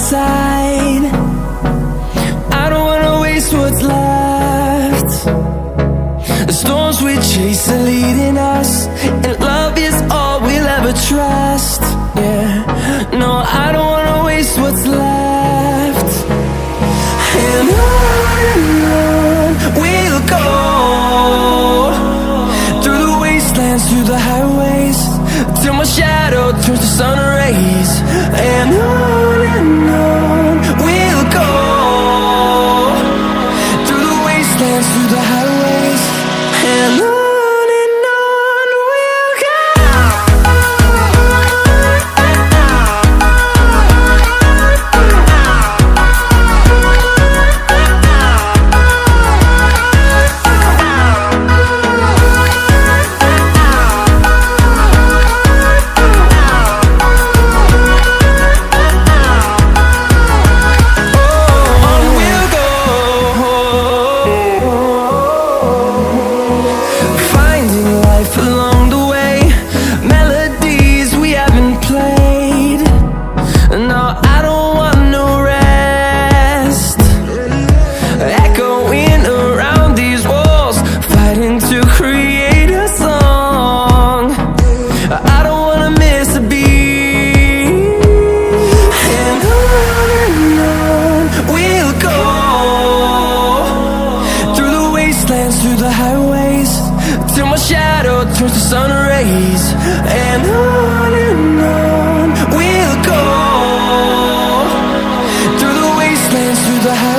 side. I don't wanna waste what's left. The storms we chase are leading us, and love is all we'll ever trust. Yeah, no, I don't wanna waste what's left. And on we'll go, through the wastelands, through the highways, till my shadow turns to sun rays. And on we'll go, through the wastelands, through the highways, and on we'll go. Through the highways, till my shadow turns to sun rays. And on we'll go, through the wastelands, through the highways.